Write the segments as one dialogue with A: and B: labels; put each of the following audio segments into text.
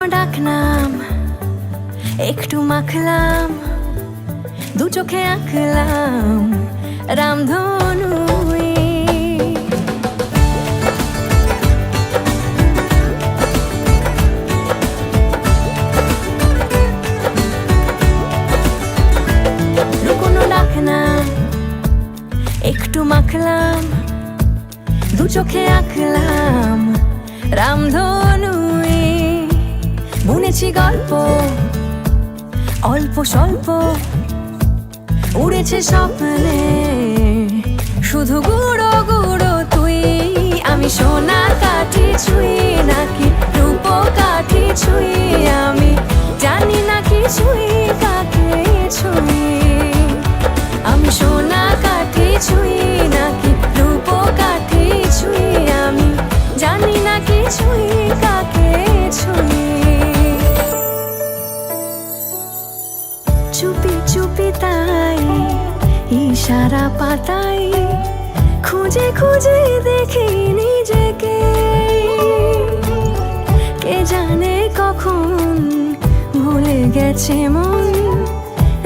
A: ডাকনাম একটু মাখলাম, দু চোখে আঁকলাম রামধনু। লুকোনো ডাকনাম একটু মাখলাম, দু চোখে আঁকলাম রামধনু। বুনেছি গল্প অল্প স্বল্প, উড়েছে স্বপ্নে শুধু গুঁড়ো গুঁড়ো তুই। আমি সোনা কাঠি ছুঁই নাকি রূপ কাঠি ছুঁই, আমি জানি না কিছুই কাকে ছুঁই। আমি সোনা কাঠি ছুঁই নাকি রূপ কাঠি ছুঁই, আমি জানি না কিছুই কাকে ছুঁই। চুপি চুপি তাই ইশারা পাতাই, খুঁজে খুঁজে দেখি নিজেকে। কে জানে কখন ভুলে গেছে মন,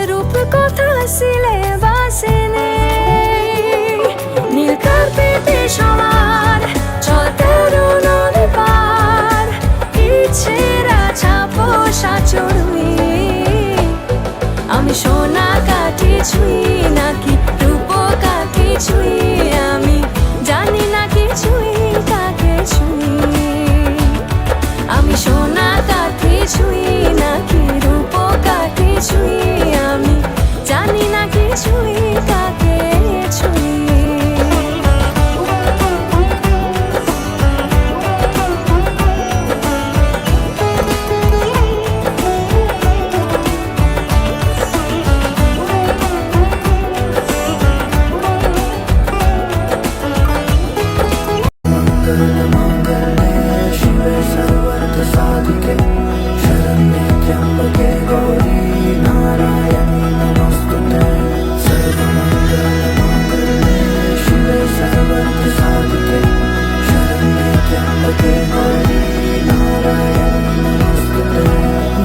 A: রূপ কথা সিলেবাসে নেই। নীল কার্পেটে সবার চল 13 নদী পার, ইচ্ছেরা ছাপো সাচড়ুই। আমি সোনা কাঠি ছুঁই নাকি রূপ কাঠি ছুঁই, আমি জানি না কিছুই কাকে ছুঁই। আমি সোনা কাঠি ছুঁই নাকি রূপ কাঠি ছুঁই, আমি জানি না কিছুই কাকে ছুঁই।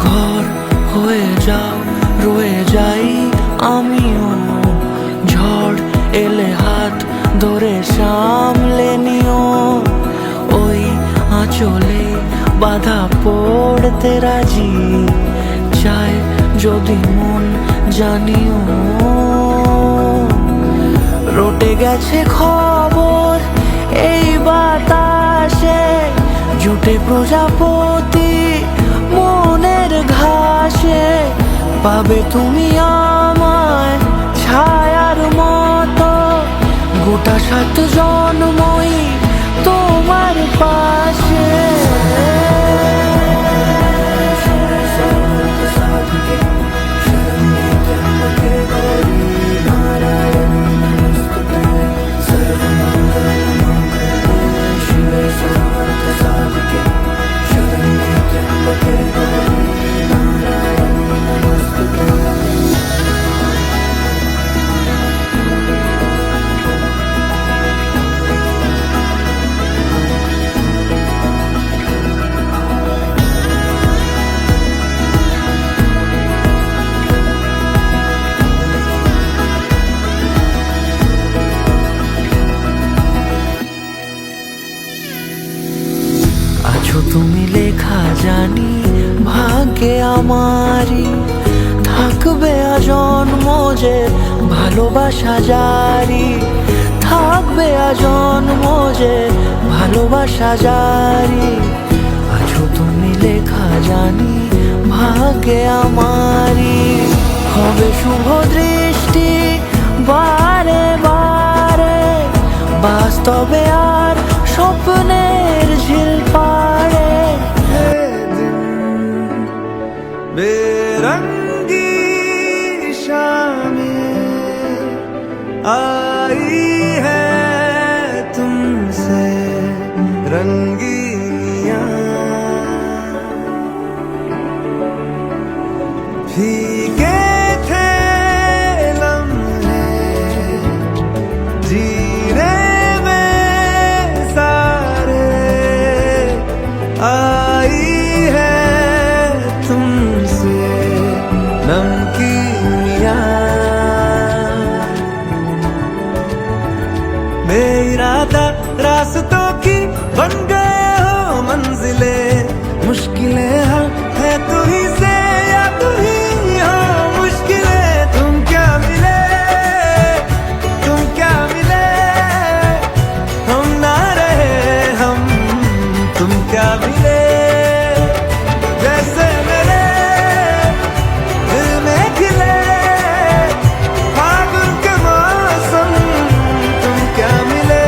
B: ঘর হয়ে যাও রয়ে যাই আমিও, ঝড় এলে হাত ধরে সামলে নিও। ওই আঁচলে বাধা পড়তে রাজি, চায় যদি মন জানিও। রটে গেছে খবর এই বাতাসে, জুটে প্রজাপতি মনের ঘাসে। পাবে তুমি আমায় ছায়ার মতো, গোটা 7 জন্মই তোমার পাশে। আছো তুমি লেখা জানি ভাগ্যে আমারই, থাকবে আজন্ম যে ভালোবাসা জারি। থাকবে আজন্ম যে ভালোবাসা জারি। আছো তুমি লেখা জানি ভাগ্যে আমারই, হবে শুভ দৃষ্টি বারে বারে, বাস্তবে আর স্বপ্নের ঝিল পাড়ে। বেরঙ্গি शामें आई है तुमसे रंगीनियां, फीके थे लम्हे जीने में सारे, आई है मिले हाँ है तू ही से या तू ही हो मुश्किलें तुम क्या मिले हम ना रहे हम तुम क्या मिले जैसे मेरे दिल में खिले फागुन के मौसम तुम क्या मिले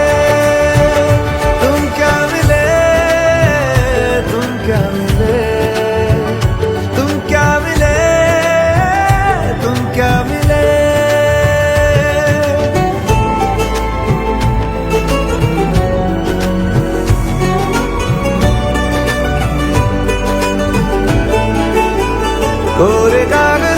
B: तुम क्या मिले तुम क्या मिले तुम क्या मिले तुम क्या मिले कोरे कागज